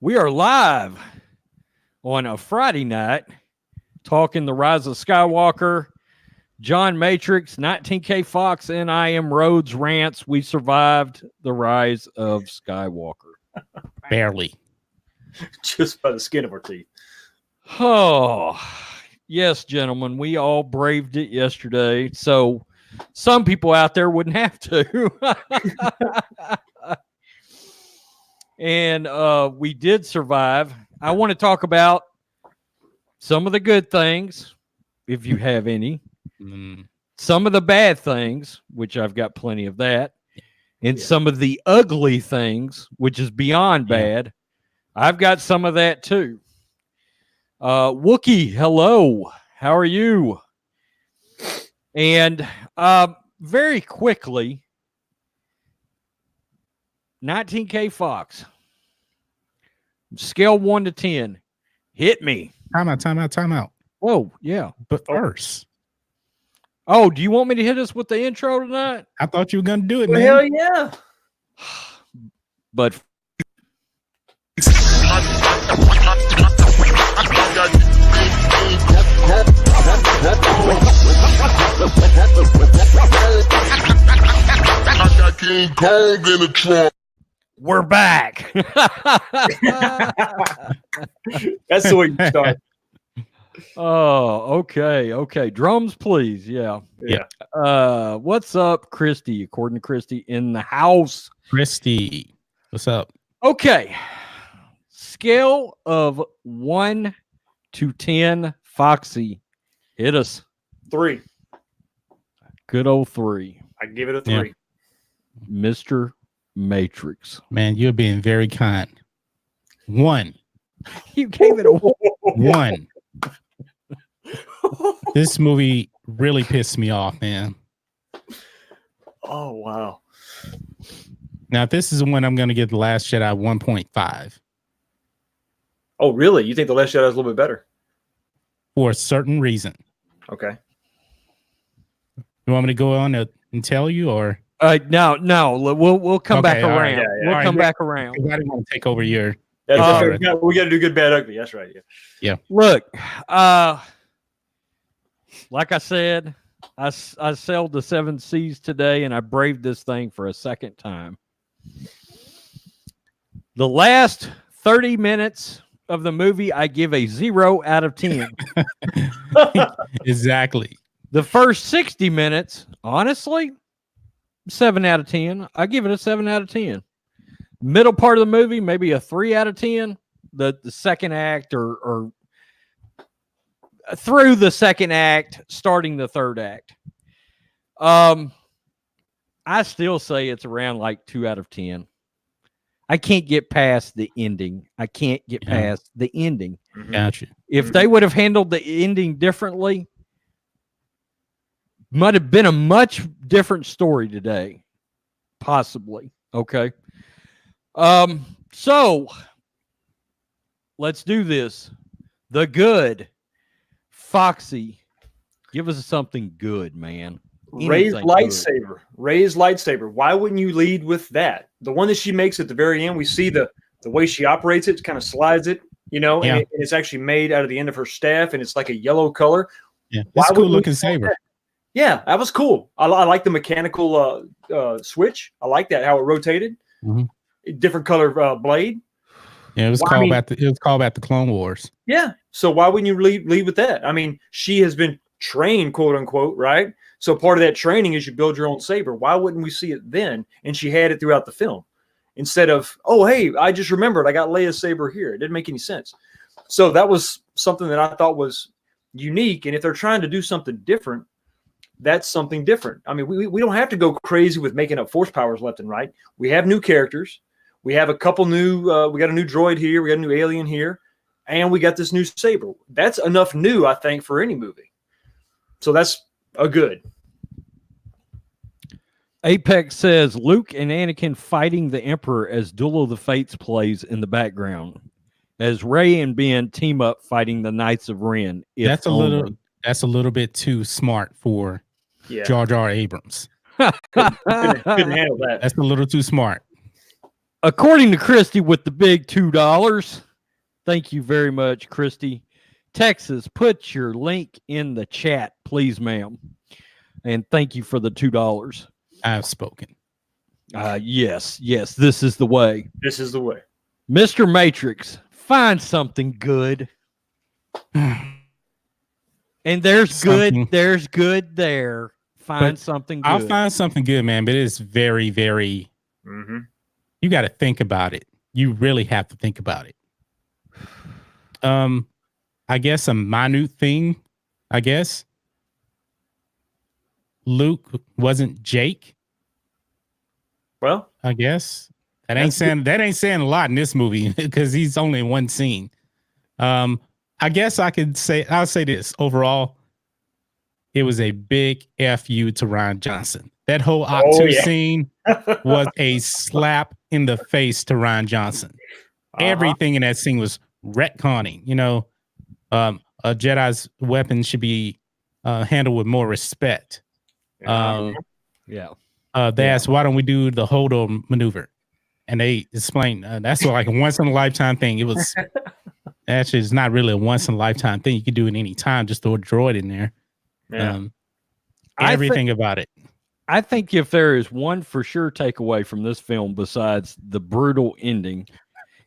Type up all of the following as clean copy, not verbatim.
We are live on a Friday night talking the Rise of Skywalker, John Matrix, 19K Fox, and I Am Rhodes rants. We survived the Rise of Skywalker. Barely. Just by the skin of our teeth. Oh, yes, gentlemen. We all braved it yesterday. So some people out there wouldn't have to. And we did survive. I want to talk about some of the good things, if you have any. Some of the bad things, which I've got plenty of that. And some of the ugly things, which is beyond bad. I've got some of that too. Wookie, hello. How are you? And very quickly, 19K Fox. Scale 1 to 10. Hit me. Time out. Whoa, yeah. But first. Oh, do you want me to hit us with the intro tonight? I thought you were going to do it, man. Hell yeah. But we're back. That's the way you start. Oh, okay. Drums, please. Yeah. What's up, Christy? According to Christy in the house. Christy, what's up? Okay. Scale of 1 to 10. Foxy, hit us. 3. Good old 3. I give it a 3. Yeah. Mr. Matrix. Man, you're being very kind. 1. You gave it a 1. This movie really pissed me off, man. Oh, wow. Now, this is when I'm going to give The Last Jedi 1.5. Oh, really? You think The Last Jedi is a little bit better? For a certain reason. Okay. You want me to go on and tell you, or? No. We'll come back all around. right. We'll come back around. I didn't want to take over your. That's All right. right. We got to do good, bad, ugly. That's right. Yeah. Look, like I said, I sailed the 7 seas today, and I braved this thing for a second time. The last 30 minutes of the movie, I give a 0 out of 10. Exactly. The first 60 minutes, honestly, 7 out of 10. I give it a 7 out of 10. Middle part of the movie, maybe a 3 out of 10. The second act or through the second act, starting the third act. I still say it's around like 2 out of 10. I can't get past the ending. Gotcha. If they would have handled the ending differently, might have been a much different story today. Possibly. Okay. So let's do this. The good. Foxy, give us something good, man. Ray's Anything lightsaber. good. Ray's lightsaber. Why wouldn't you lead with that? The one that she makes at the very end, we see the way she operates it, kind of slides it, and it's actually made out of the end of her staff, and it's like a yellow color. Yeah, it's a cool looking saber. That? Yeah, that was cool. I like the mechanical switch. I like that, how it rotated. Mm-hmm. Different color blade. Yeah, it was called back the Clone Wars. Yeah. So why wouldn't you lead with that? I mean, she has been trained, quote unquote, right? So part of that training is you build your own saber. Why wouldn't we see it then? And she had it throughout the film. Instead of, oh, hey, I just remembered I got Leia's saber here. It didn't make any sense. So that was something that I thought was unique. And if they're trying to do something different, that's something different. I mean, we don't have to go crazy with making up force powers left and right. We have new characters. We have a couple new, we got a new droid here. We got a new alien here. And we got this new saber. That's enough new, I think, for any movie. So that's a good. Apex says Luke and Anakin fighting the Emperor as Duel of the Fates plays in the background. As Rey and Ben team up fighting the Knights of Ren. That's a little bit too smart for Jar Jar Abrams. Couldn't handle that. That's a little too smart. According to Christy with the big $2, thank you very much, Christy. Texas, put your link in the chat, please, ma'am. And thank you for the $2. I've spoken. Yes, this is the way. This is the way. Mr. Matrix, find something good. And there's good there. Find something good. I'll find something good, man, but it's very, very, you got to think about it. You really have to think about it. I guess a minute thing, Luke wasn't Jake. Well, I guess that ain't saying a lot in this movie because he's only in one scene. I guess I'll say this overall. It was a big FU to Ryan Johnson. That whole Octu scene was a slap in the face to Ryan Johnson. Everything in that scene was retconning. You know, a Jedi's weapon should be handled with more respect. They asked, why don't we do the Holdo maneuver? And they explained that's like a once in a lifetime thing. It was actually, it's not really a once in a lifetime thing. You could do it any time. Just throw a droid in there. Everything about it. I think if there is one for sure takeaway from this film, besides the brutal ending,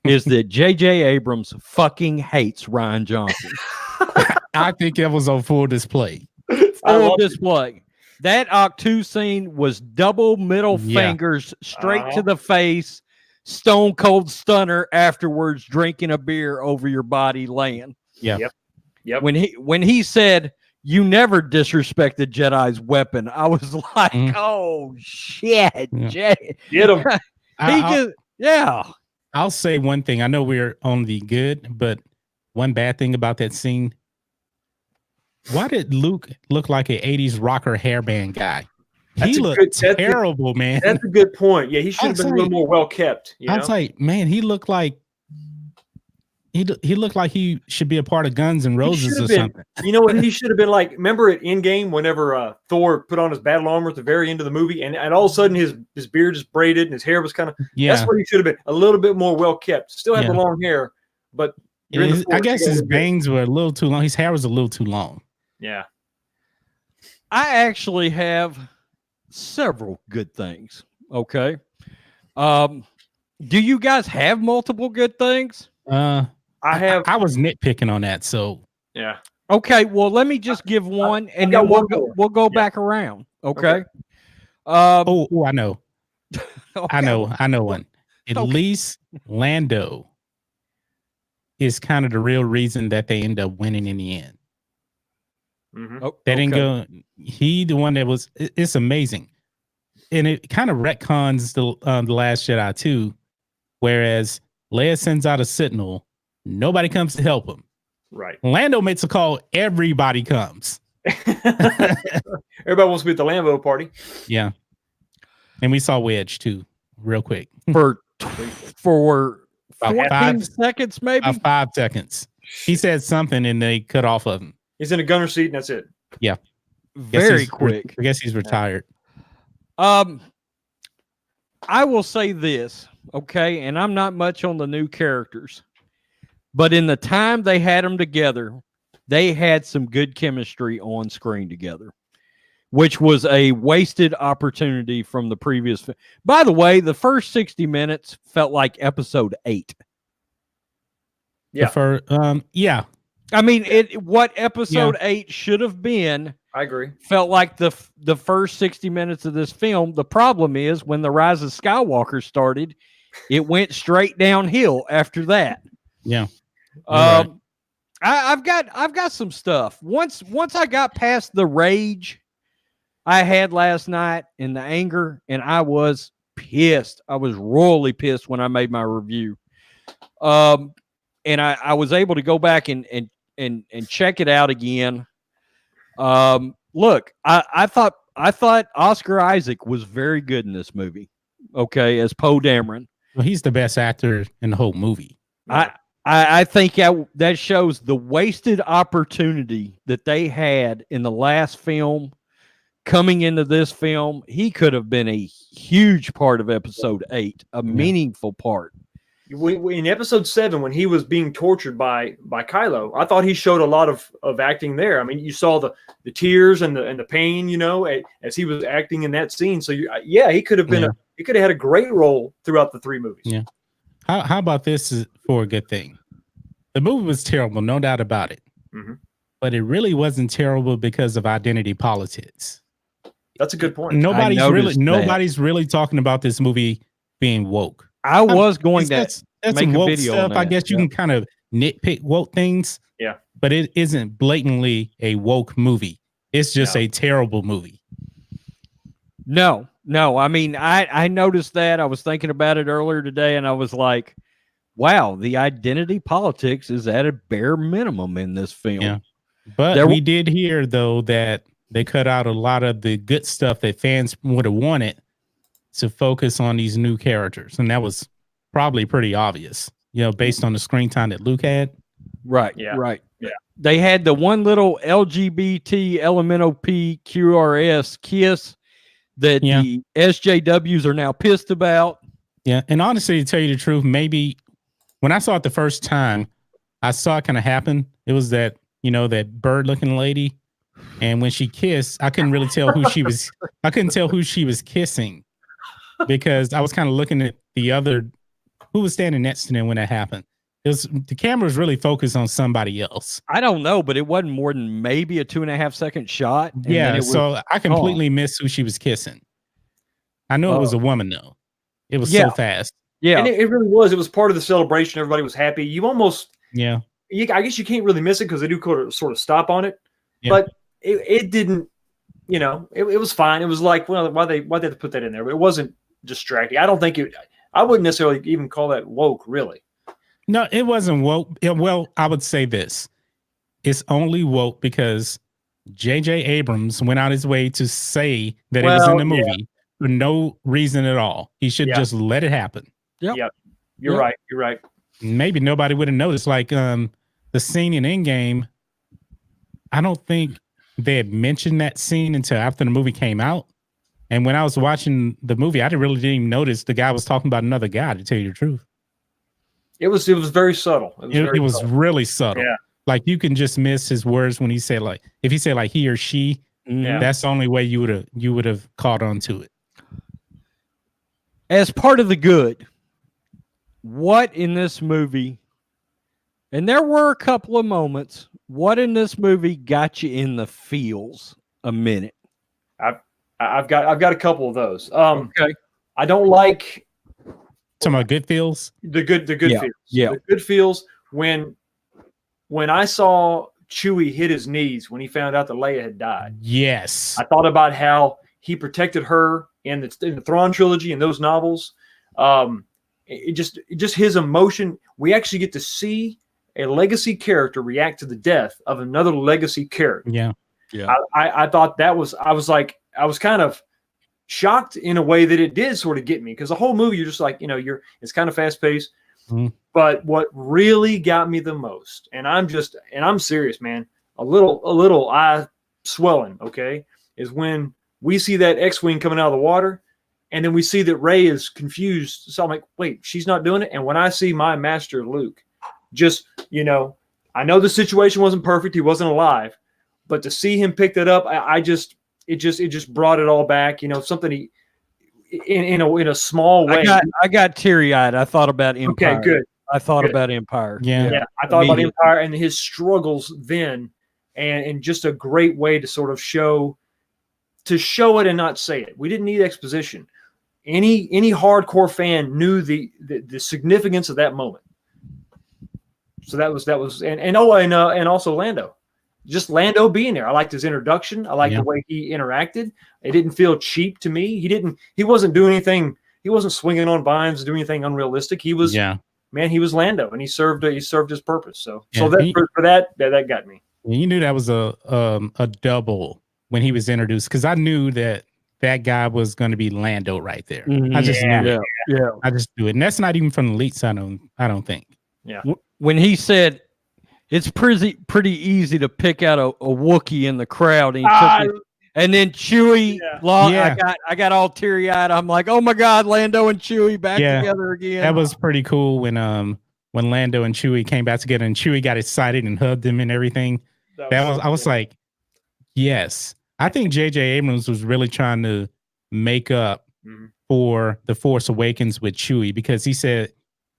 is that J.J. Abrams fucking hates Ryan Johnson. I think it was on full display. Full display. That Octu scene was double middle fingers straight to the face, stone cold stunner afterwards, drinking a beer over your body laying. Yep. When he said, "You never disrespected Jedi's weapon," I was like, "Oh shit, Jedi, get him." I'll say one thing. I know we're on the good, but one bad thing about that scene. Why did Luke look like an 80s rocker hairband guy? He looked terrible, man. That's a good point. Yeah, he should have been a little more well kept. I was like, man, he looked like he should be a part of Guns N' Roses or something. You know what? He should have been like, remember at Endgame whenever Thor put on his battle armor at the very end of the movie and all of a sudden his beard just braided and his hair was kind of, that's what he should have been. A little bit more well kept. Still had the long hair, but I guess his bangs were a little too long. His hair was a little too long. Yeah. I actually have several good things. Okay. Do you guys have multiple good things? I was nitpicking on that, so yeah. Okay, well, let me just give one, and then we'll go back around. Okay. I know. Okay. I know one. At least Lando is kind of the real reason that they end up winning in the end. They didn't go. He the one that was. It's amazing, and it kind of retcons the Last Jedi too. Whereas Leia sends out a signal, nobody comes to help him. Right. Lando makes a call, everybody comes. Everybody wants to be at the Lambo party. Yeah, and we saw Wedge too, real quick for 14 seconds, maybe 5 seconds. He said something, and they cut off of him. He's in a gunner seat, and that's it. Yeah, very quick. I guess he's retired. I will say this, okay, and I'm not much on the new characters, but in the time they had them together, they had some good chemistry on screen together, which was a wasted opportunity from the previous. By the way, the first 60 minutes felt like episode 8. Yeah. I mean, what episode 8 should have been. I agree. Felt like the first 60 minutes of this film. The problem is when the Rise of Skywalker started, it went straight downhill after that. Yeah. Right. I've got some stuff. Once I got past the rage I had last night and the anger, and I was pissed. I was royally pissed when I made my review. And I was able to go back and check it out again. Look, I thought Oscar Isaac was very good in this movie. Okay, as Poe Dameron. Well, he's the best actor in the whole movie. I think that shows the wasted opportunity that they had in the last film coming into this film, he could have been a huge part of episode 8, a meaningful part. In episode 7, when he was being tortured by Kylo, I thought he showed a lot of acting there. I mean, you saw the tears and the pain, as he was acting in that scene. So he could have been he could have had a great role throughout the 3 movies. Yeah. How about this for a good thing? The movie was terrible, no doubt about it. Mm-hmm. But it really wasn't terrible because of identity politics. That's a good point. Nobody's really talking about this movie being woke. I was going to that's make some a woke video stuff. on that. I guess you can kind of nitpick woke things. Yeah. But it isn't blatantly a woke movie. It's just a terrible movie. No. I mean, I noticed that. I was thinking about it earlier today, and I was like, wow, the identity politics is at a bare minimum in this film. Yeah. But we did hear, though, that they cut out a lot of the good stuff that fans would have wanted to focus on these new characters. And that was probably pretty obvious, based on the screen time that Luke had. Right. Yeah. Right. Yeah. They had the one little LGBT LMNOP QRS kiss that the SJWs are now pissed about. Yeah. And honestly, to tell you the truth, maybe when I saw it the first time, I saw it kind of happen. It was that, that bird looking lady. And when she kissed, I couldn't really tell who she was. I couldn't tell who she was kissing because I was kind of looking at the other, who was standing next to them when that happened. The camera was really focused on somebody else. I don't know, but it wasn't more than maybe a 2.5 second shot. Yeah. So I completely missed who she was kissing. I know it was a woman though. It was so fast. Yeah. And it really was. It was part of the celebration. Everybody was happy. You almost, I guess you can't really miss it because they do sort of stop on it. Yeah. But it didn't, it was fine. It was like, well, why they had to put that in there? But it wasn't distracting. I don't think I wouldn't necessarily even call that woke, really. No, it wasn't woke. Well, I would say this. It's only woke because J.J. Abrams went out his way to say that it was in the movie for no reason at all. He should just let it happen. Yep. You're right. You're right. Maybe nobody would have noticed. Like the scene in Endgame, I don't think they had mentioned that scene until after the movie came out. And when I was watching the movie, I didn't even notice the guy was talking about another guy, to tell you the truth. It was very subtle. It was really subtle. Yeah. Like you can just miss his words when he said if he said he or she, that's the only way you would have caught on to it. As part of the good, what in this movie, and there were a couple of moments, what in this movie got you in the feels a minute? I've got a couple of those. Okay. I don't like talking about good feels. The good feels. Yeah. The good feels when I saw Chewie hit his knees when he found out that Leia had died. Yes. I thought about how he protected her in the Thrawn trilogy and those novels. It just his emotion. We actually get to see a legacy character react to the death of another legacy character. Yeah. Yeah. I thought I was kind of shocked in a way that it did sort of get me, because the whole movie you're just like, it's kind of fast paced. Mm-hmm. But what really got me the most, and I'm serious, man, a little eye swelling, okay, is when we see that X-Wing coming out of the water, and then we see that Rey is confused. So I'm like, wait, she's not doing it. And when I see my master Luke, just, I know the situation wasn't perfect. He wasn't alive, but to see him pick that up, it just brought it all back. Something he, in a small way. I got teary eyed. I thought about Empire. Okay, good. I thought about Empire. Yeah. I thought about Empire and his struggles then, and just a great way to sort of show it and not say it. We didn't need exposition. Any hardcore fan knew the significance of that moment. So that was and also Lando. Just Lando being there. I liked his introduction. I liked the way he interacted. It didn't feel cheap to me. He wasn't doing anything. He wasn't swinging on vines, doing anything unrealistic. He was, man, he was Lando, and he served his purpose. So that got me. You knew that was a double when he was introduced, because I knew that guy was going to be Lando right there. Mm-hmm. I just knew it. Yeah. I just knew it. And that's not even from the leaks, I don't think. Yeah. When he said it's pretty easy to pick out a Wookiee in the crowd, and And then Chewie, Yeah. I got all teary eyed. I'm like, oh my God, Lando and Chewie back Yeah. together again. That was pretty cool when Lando and Chewie came back together and Chewie got excited and hugged him and everything. I was like, yes. I think J.J. Abrams was really trying to make up for The Force Awakens with Chewie, because he said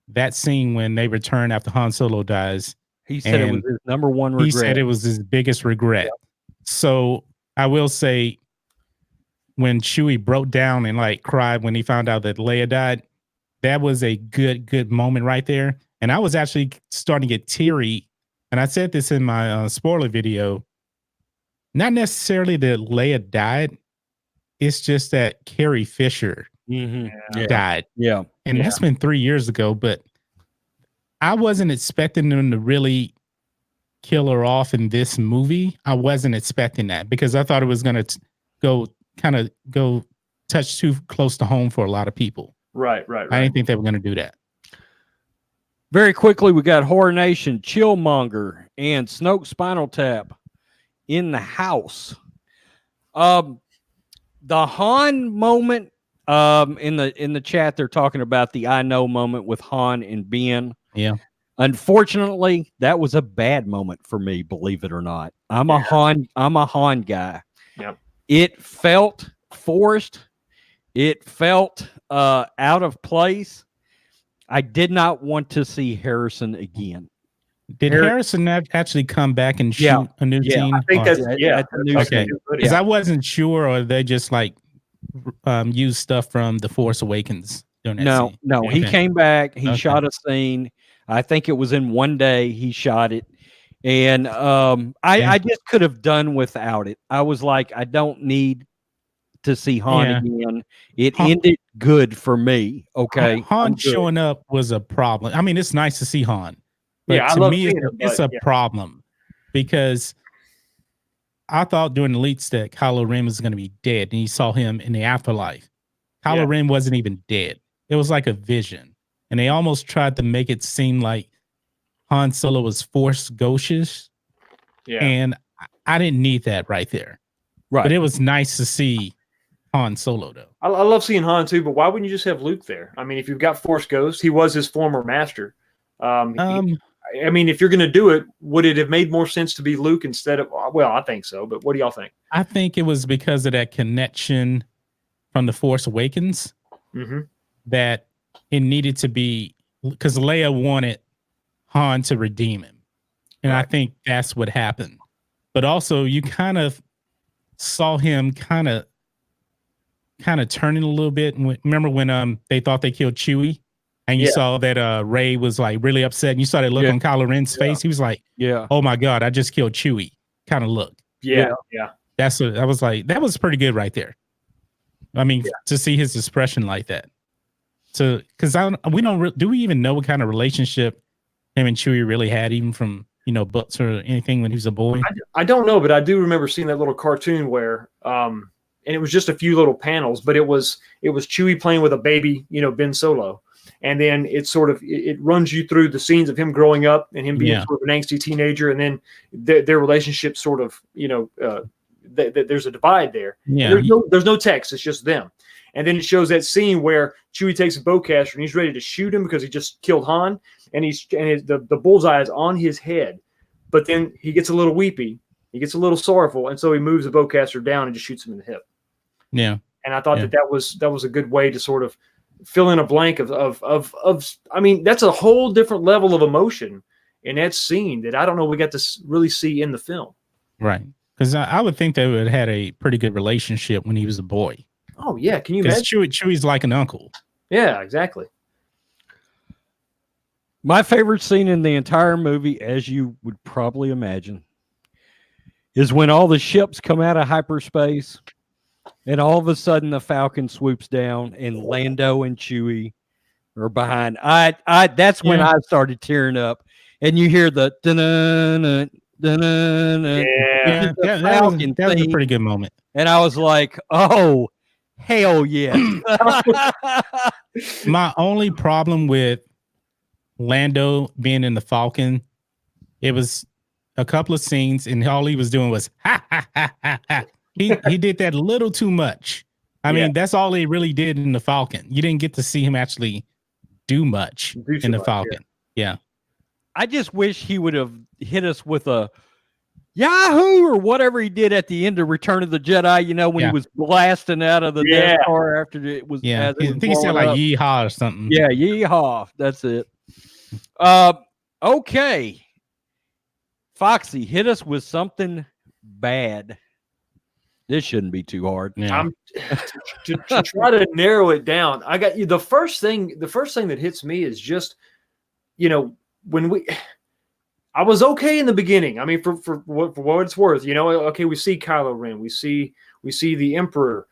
that scene when they return after Han Solo dies, he said it was his number one regret. He said it was his biggest regret. Yep. So I will say, when Chewie broke down and like cried when he found out that Leia died, that was a good moment right there. And I was actually starting to get teary. And I said this in my spoiler video. Not necessarily that Leia died. It's just that Carrie Fisher died. Yeah. And that's been 3 years ago, but I wasn't expecting them to really kill her off in this movie. I wasn't expecting that, because I thought it was going to go touch too close to home for a lot of people. Right. I didn't think they were going to do that. Very quickly, we got Horror Nation, Chillmonger, and Snoke Spinal Tap in the house. The Han moment, in the chat, they're talking about the I know moment with Han and Ben. Yeah. Unfortunately, that was a bad moment for me, believe it or not. I'm a Han guy. Yep. It felt forced. It felt out of place. I did not want to see Harrison again. Did Harrison actually come back and shoot a new scene? I think that's a new scene. Because I wasn't sure, or they just like used stuff from The Force Awakens during that scene. No, he came back. He shot a scene. I think it was in one day he shot it. And I just could have done without it. I was like, I don't need to see Han again. It ended good for me. Okay. Han showing up was a problem. I mean, it's nice to see Han. But to me, it's a problem, because I thought during the lead stick, Kylo Ren was going to be dead, and you saw him in the afterlife. Kylo Ren wasn't even dead. It was like a vision. And they almost tried to make it seem like Han Solo was Force ghostish. Yeah. And I didn't need that right there. Right. But it was nice to see Han Solo, though. I love seeing Han, too, but why wouldn't you just have Luke there? I mean, if you've got Force Ghost, he was his former master. I mean, if you're going to do it, would it have made more sense to be Luke instead of, well, I think so, but what do y'all think? I think it was because of that connection from The Force Awakens that it needed to be, because Leia wanted Han to redeem him. And I think that's what happened. But also, you kind of saw him kind of turning a little bit. Remember when they thought they killed Chewie? And you saw that Rey was like really upset, and you saw that look on Kylo Ren's face. He was like, "Oh my God, I just killed Chewie." Kind of look. Yeah. That's what I was like. That was pretty good right there. I mean, to see his expression like that. So, because do we even know what kind of relationship him and Chewie really had, even from books or anything when he was a boy? I don't know, but I do remember seeing that little cartoon where, and it was just a few little panels, but it was Chewie playing with a baby, Ben Solo. And then it runs you through the scenes of him growing up and him being sort of an angsty teenager, and then their relationship sort of, there's a divide there. Yeah. There's no text. It's just them. And then it shows that scene where Chewie takes a bowcaster and he's ready to shoot him because he just killed Han, and the bullseye is on his head. But then he gets a little weepy. He gets a little sorrowful, and so he moves the bowcaster down and just shoots him in the hip. Yeah. And I thought that was a good way to sort of fill in a blank of I mean, that's a whole different level of emotion in that scene that I don't know we got to really see in the film. Right. Because I would think they would have had a pretty good relationship when he was a boy. Oh, yeah. Can you imagine? Chewie's like an uncle. Yeah, exactly. My favorite scene in the entire movie, as you would probably imagine, is when all the ships come out of hyperspace and all of a sudden the Falcon swoops down and Lando and Chewie are behind. That's when I started tearing up, and you hear the dun-dun-dun, dun-dun-dun. That was a pretty good moment. And I was like, oh, hell yeah. My only problem with Lando being in the Falcon, it was a couple of scenes, and all he was doing was ha ha ha ha ha. he did that a little too much. I mean, that's all they really did in the Falcon. You didn't get to see him actually do much in the Falcon. Yeah. I just wish he would have hit us with a Yahoo or whatever he did at the end of Return of the Jedi, when he was blasting out of the Death Star after it was. Yeah, I think he said like yeehaw or something. Yeah, yeehaw. That's it. Okay. Foxy, hit us with something bad. This shouldn't be too hard. Yeah. To try to narrow it down, I got you. The first thing that hits me is just, when I was okay in the beginning. I mean, for what it's worth, okay, we see Kylo Ren, we see the Emperor.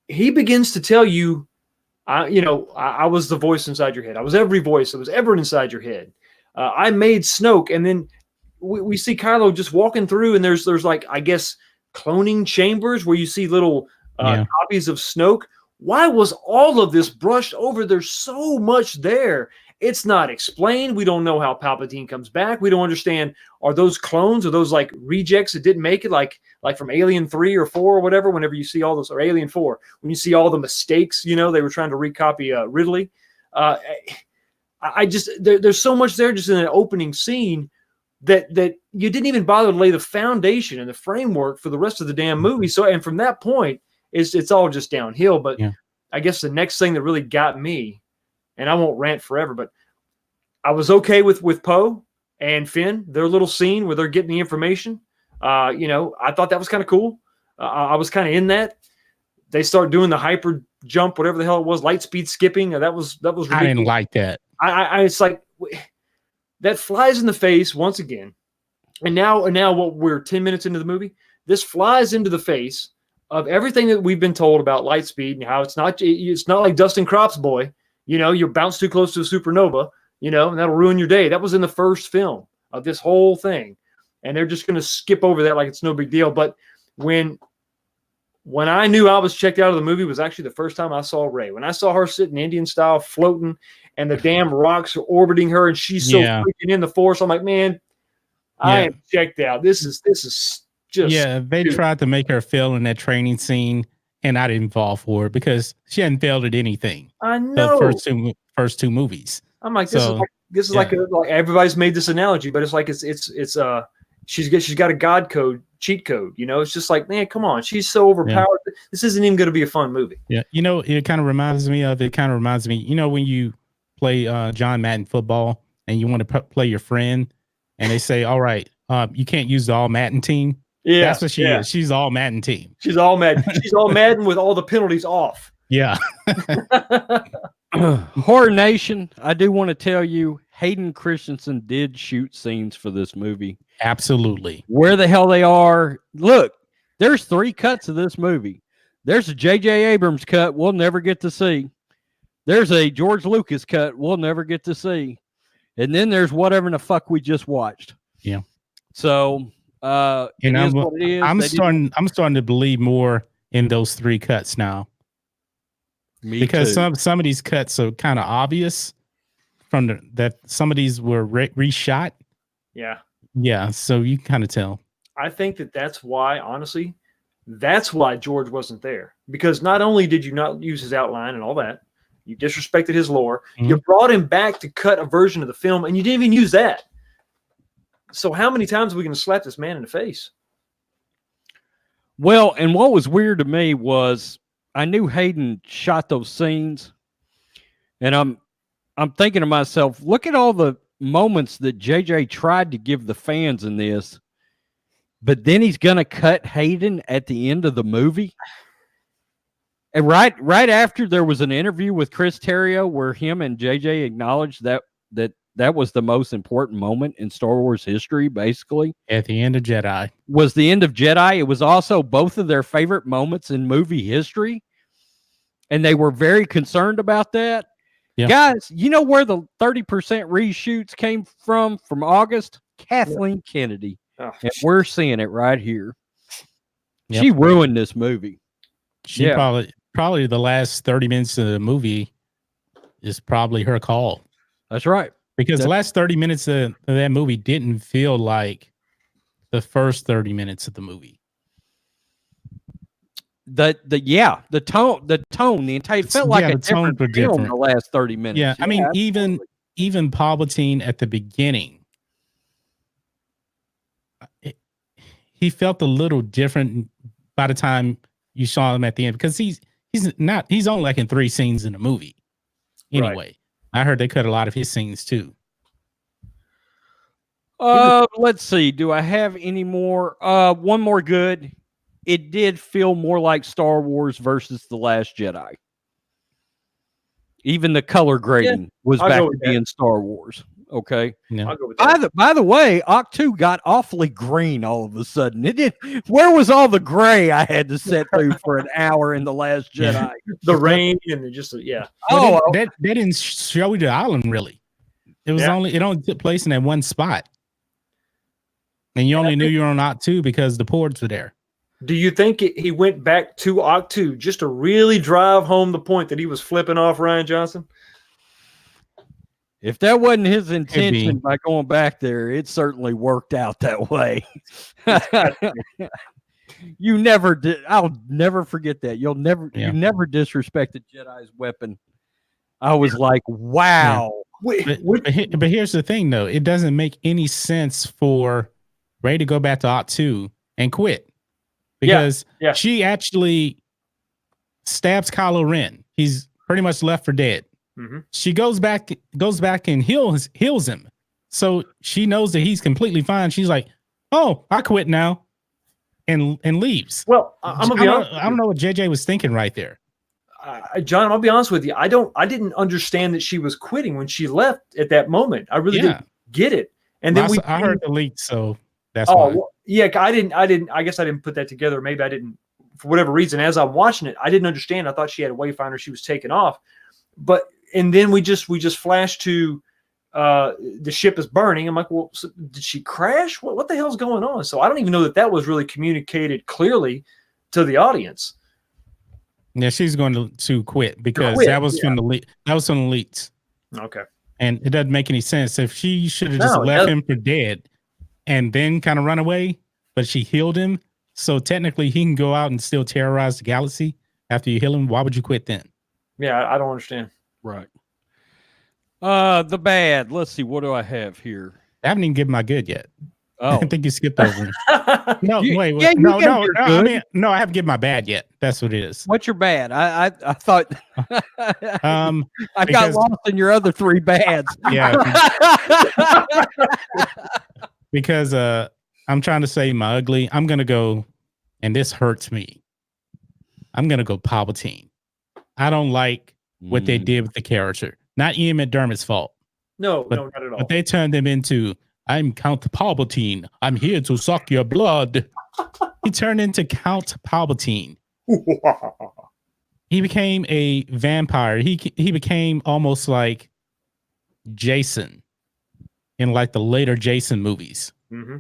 He begins to tell you, I was the voice inside your head. I was every voice that was ever inside your head. I made Snoke, and then we see Kylo just walking through, and there's like, I guess, cloning chambers where you see little copies of Snoke. Why was all of this brushed over? There's so much there. It's not explained. We don't know how Palpatine comes back. We don't understand. Are those clones? Are those like rejects that didn't make it, like from Alien 3 or 4 or whatever? Whenever you see all those, or Alien 4, when you see all the mistakes, they were trying to recopy Ridley. There's so much there just in an opening scene that you didn't even bother to lay the foundation and the framework for the rest of the damn movie. So, and from that point, it's all just downhill. But I guess the next thing that really got me, and I won't rant forever, but I was okay with Poe and Finn, their little scene where they're getting the information. I thought that was kind of cool. I was kind of in that. They start doing the hyper jump, whatever the hell it was, light speed skipping. That was ridiculous. I didn't like that. It's like that flies in the face once again. And now what, we're 10 minutes into the movie. This flies into the face of everything that we've been told about light speed and how it's not like Dustin Crop's boy. You bounce too close to a supernova, and that'll ruin your day. That was in the first film of this whole thing. And they're just going to skip over that like it's no big deal. But when I knew I was checked out of the movie was actually the first time I saw Rey. When I saw her sitting Indian style floating and the damn rocks are orbiting her and she's so freaking in the Force, I'm like, man, I am checked out. This is just they tried to make her fail in that training scene, and I didn't fall for it because she hadn't failed at anything. I know. The first two movies. I'm like, this is like everybody's made this analogy, but it's like she's got a God code, cheat code. It's just like, man, come on, she's so overpowered. Yeah. This isn't even going to be a fun movie. Yeah, it kind of reminds me, when you play John Madden football and you want to play your friend, and they say, all right, you can't use the all Madden team. Yeah, that's what she is. She's all Madden team. She's all Madden. She's all Madden with all the penalties off. Yeah. Horror Nation, I do want to tell you, Hayden Christensen did shoot scenes for this movie. Absolutely. Where the hell they are. Look, there's 3 cuts of this movie. There's a J.J. Abrams cut we'll never get to see. There's a George Lucas cut we'll never get to see. And then there's whatever in the fuck we just watched. Yeah. So I'm starting to believe more in those 3 cuts now. Because some of these cuts are kind of obvious that some of these were reshot. Yeah. Yeah. So you kind of tell. I think that's why, honestly, George wasn't there. Because not only did you not use his outline and all that, you disrespected his lore. Mm-hmm. You brought him back to cut a version of the film, and you didn't even use that. So how many times are we going to slap this man in the face? Well, and what was weird to me was I knew Hayden shot those scenes, and I'm thinking to myself, look at all the moments that JJ tried to give the fans in this, but then he's going to cut Hayden at the end of the movie. And right after there was an interview with Chris Terrio where him and JJ acknowledged that was the most important moment in Star Wars history, basically. At the end of Jedi. Was the end of Jedi. It was also both of their favorite moments in movie history. And they were very concerned about that. Yeah. Guys, you know where the 30% reshoots came from August? Kathleen Kennedy. Oh, and we're seeing it right here. Yep. She ruined this movie. She probably the last 30 minutes of the movie is probably her call. That's right. Because the last 30 minutes of that movie didn't feel like the first 30 minutes of the movie. the tone, the entire it felt like a different film the last 30 minutes. Yeah, I mean, even Palpatine at the beginning, he felt a little different by the time you saw him at the end, because he's only like in 3 scenes in the movie. Anyway, right. I heard they cut a lot of his scenes too. Let's see. Do I have any more? One more good. It did feel more like Star Wars versus The Last Jedi. Even the color grading was back to being Star Wars. Okay. Yeah. I'll go with that. By the way, Octu got awfully green all of a sudden. It did. Where was all the gray I had to sit through for an hour in The Last Jedi? The rain and just yeah. Oh, that didn't show you the island really. It was it only took place in that one spot. And you only knew you were on Octu because the ports were there. Do you think he went back to Octu just to really drive home the point that he was flipping off Rian Johnson? If that wasn't his intention by going back there, it certainly worked out that way. You never did. I'll never forget that. You never disrespected Jedi's weapon. I was like, wow. Yeah. But here's the thing, though. It doesn't make any sense for Rey to go back to Octu and quit. Because she actually stabs Kylo Ren. He's pretty much left for dead. Mm-hmm. She goes back and heals him. So she knows that he's completely fine. She's like, "Oh, I quit now," and leaves. Well, I'm gonna be honest. I don't know what JJ was thinking right there. John, I'll be honest with you. I didn't understand that she was quitting when she left at that moment. I really didn't get it. And then I heard the leak, so that's why. Well, yeah, I didn't. I guess I didn't put that together. Maybe I didn't, for whatever reason. As I'm watching it, I didn't understand. I thought she had a wayfinder. She was taken off, and then we just flashed to the ship is burning. I'm like, well, so did she crash? What the hell's going on? So I don't even know that was really communicated clearly to the audience. Yeah, she's going to quit because that was from the leak. That was from the leaks. Okay, and it doesn't make any sense. If she should have just left him for dead and then kind of run away, but she healed him. So technically he can go out and still terrorize the galaxy after you heal him. Why would you quit then? Yeah, I don't understand. Right. The bad. Let's see. What do I have here? I haven't even given my good yet. Oh, I think you skipped over. No, wait. No, I haven't given my bad yet. That's what it is. What's your bad? I thought I got lost in your other 3 bads. Yeah. Because I'm trying to say my ugly. I'm gonna go, and this hurts me. I'm gonna go Palpatine. I don't like what they did with the character. Not Ian McDermott's fault. No, not at all. But they turned him into, I'm Count Palpatine. I'm here to suck your blood. He turned into Count Palpatine. He became a vampire. He became almost like Jason in like the later Jason movies. Mm-hmm.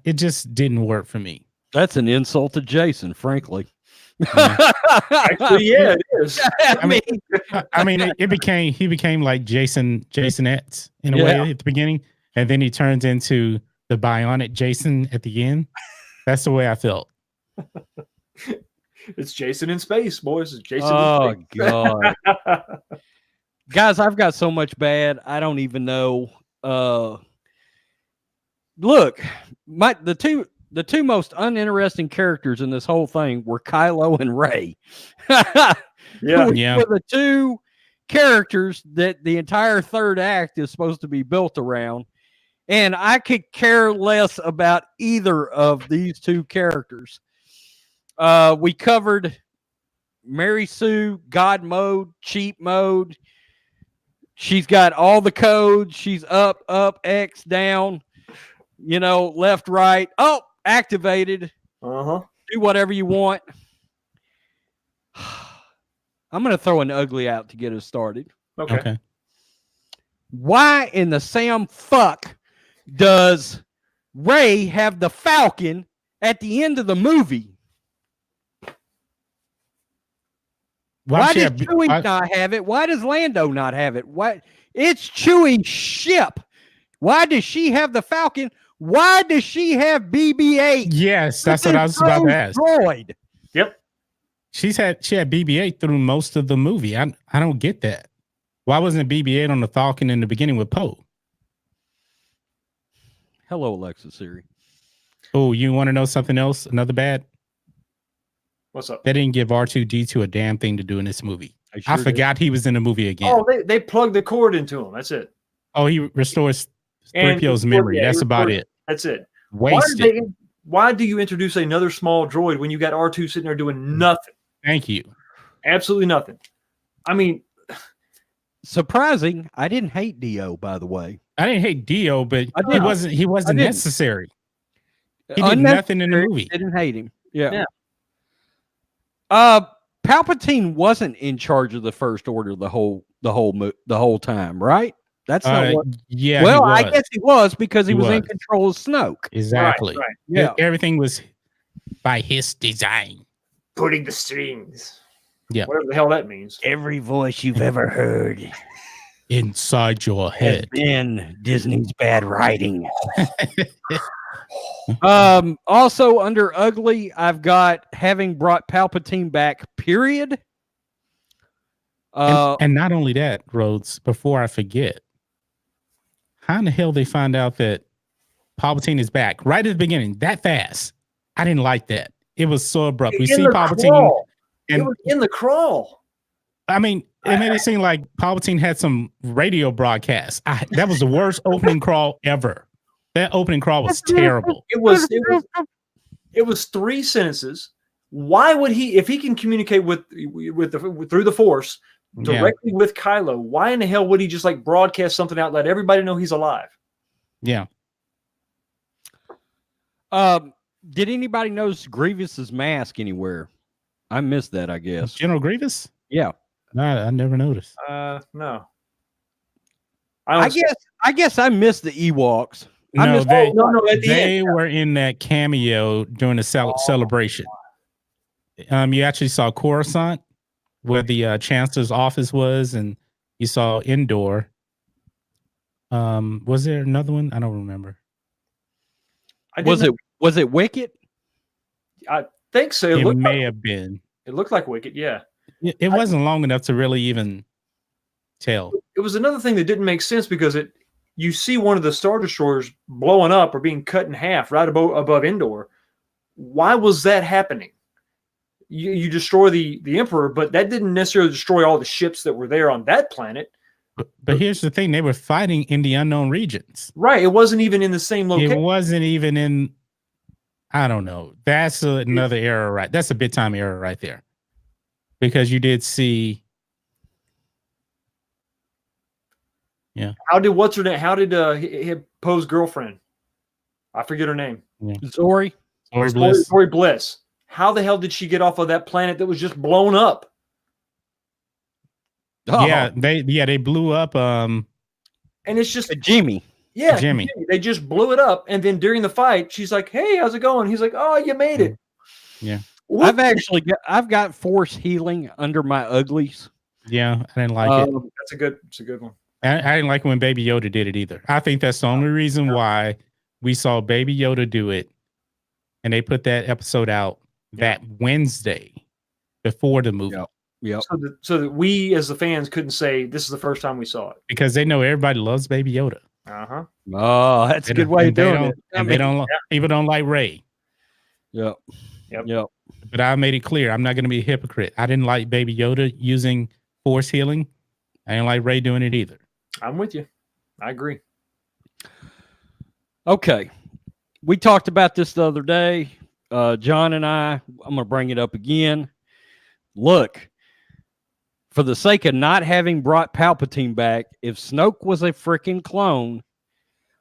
It just didn't work for me. That's an insult to Jason, frankly. Yeah. Actually, yeah, it is. I mean, he became like Jasonette in a way at the beginning, and then he turns into the bionic Jason at the end. That's the way I felt. It's Jason in space, boys. It's Jason. Oh in space. God, guys, I've got so much bad. I don't even know. Look, the two most uninteresting characters in this whole thing were Kylo and Rey. Were the 2 characters that the entire third act is supposed to be built around. And I could care less about either of these 2 characters. We covered Mary Sue, God mode, cheat mode. She's got all the codes. She's up, X, down, left, right. Oh, activated. Do whatever you want. I'm going to throw an ugly out to get us started. Okay. Why in the Sam fuck does Rey have the Falcon at the end of the movie? Why does Chewie not have it? Why does Lando not have it? Why? It's Chewie's ship. Why does she have the Falcon? Why does she have BB-8? Yes, that's what I was about to ask. Droid. she had BB-8 through most of the movie. I don't get that. Why wasn't BB-8 on the Falcon in the beginning with Poe? Hello, Alexa Siri. Oh, you want to know something else? Another bad? What's up? They didn't give R2-D2 a damn thing to do in this movie. I I forgot he was in the movie again. Oh, they plugged the cord into him. That's it. Oh, he restores And 3PO's memory. yeah, That's about it. That's it. Wasted. Why do you introduce another small droid when you got R2 sitting there doing nothing? Thank you. Absolutely nothing. I mean, surprising. I didn't hate Dio, by the way. I didn't hate Dio, but he wasn't necessary. He did nothing in the movie. Didn't hate him. Yeah. Palpatine wasn't in charge of the First Order the whole time, right? That's not what. Yeah. Well, I guess he was because he was in control of Snoke. Exactly. Right. Yeah. Everything was by his design. Putting the strings. Yeah. Whatever the hell that means. Every voice you've ever heard inside your head has been Disney's bad writing. Also under ugly, I've got having brought Palpatine back, period. And not only that, Rhodes, before I forget, how in the hell they find out that Palpatine is back right at the beginning that fast? I didn't like that. It was so abrupt. We see Palpatine and it was in the crawl. I mean, it made it seem like Palpatine had some radio broadcast. That was the worst opening crawl ever. That opening crawl was terrible. It was 3 sentences. Why would he, if he can communicate through the Force directly with Kylo, why in the hell would he just like broadcast something out, let everybody know he's alive? Yeah. Did anybody notice Grievous's mask anywhere? I missed that, I guess. General Grievous? Yeah. No, I never noticed. No. I guess I missed the Ewoks. No, they were in that cameo during the celebration. You actually saw Coruscant, where the Chancellor's office was, and you saw Endor. Was there another one? I don't remember. Was it Wicket? I think so. It may have been. It looked like Wicket, yeah. It wasn't long enough to really even tell. It was another thing that didn't make sense because you see one of the Star Destroyers blowing up or being cut in half right above Endor. Why was that happening? You destroy the Emperor, but that didn't necessarily destroy all the ships that were there on that planet. But here's the thing. They were fighting in the unknown regions. Right. It wasn't even in the same location. It wasn't even in, I don't know. That's another error, right? That's a big time error right there. Because you did see. Yeah. How did what's her name? How did Poe's girlfriend? I forget her name. Yeah. Zori Bliss. Zori Bliss. How the hell did she get off of that planet that was just blown up? Oh. Yeah, they blew up. And it's just Jimmy. Yeah, Jimmy. They just blew it up, and then during the fight, she's like, "Hey, how's it going?" He's like, "Oh, you made it." Yeah. I've got force healing under my uglies. Yeah, I didn't like it. It's a good one. I didn't like when Baby Yoda did it either. I think that's the only reason why we saw Baby Yoda do it, and they put that episode out that Wednesday before the movie. Yep. So that we as the fans couldn't say this is the first time we saw it because they know everybody loves Baby Yoda. Oh, that's a good way of doing it. And people don't like Rey. Yep. But I made it clear I'm not going to be a hypocrite. I didn't like Baby Yoda using force healing. I didn't like Rey doing it either. I'm with you. I agree. Okay. We talked about this the other day. John and I'm going to bring it up again. Look, for the sake of not having brought Palpatine back, if Snoke was a freaking clone,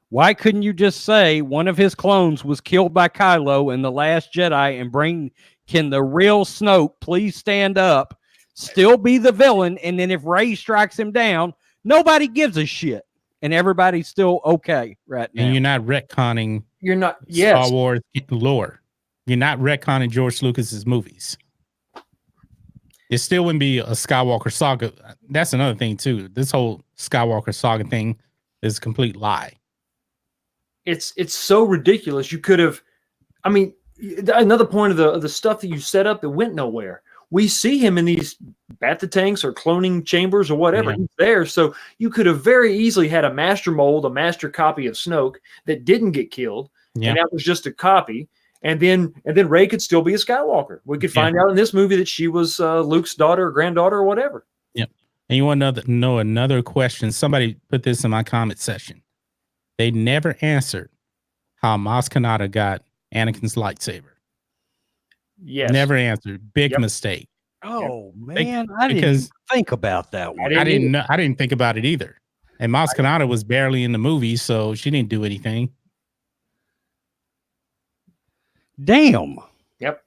why couldn't you just say one of his clones was killed by Kylo in The Last Jedi and can the real Snoke please stand up, still be the villain, and then if Rey strikes him down, nobody gives a shit, and everybody's still okay right now. And you're not retconning Star Wars lore. You're not retconning George Lucas's movies. It still wouldn't be a Skywalker saga. That's another thing too. This whole Skywalker saga thing is a complete lie. It's so ridiculous. You could have, I mean, another point of the stuff that you set up that went nowhere. we see him in these bacta tanks or cloning chambers or whatever. Yeah. He's there. So you could have very easily had a master mold, a master copy of Snoke that didn't get killed. Yeah. And that was just a copy. And then Rey could still be a Skywalker. We could find out in this movie that she was Luke's daughter or granddaughter or whatever. Yep. And you want to know another question? Somebody put this in my comment section. They never answered how Maz Kanata got Anakin's lightsaber. Yes. Never answered. Big mistake. Oh man, I didn't even think about that one. I didn't think about it either. And Maz Kanata was barely in the movie, so she didn't do anything. Damn. Yep.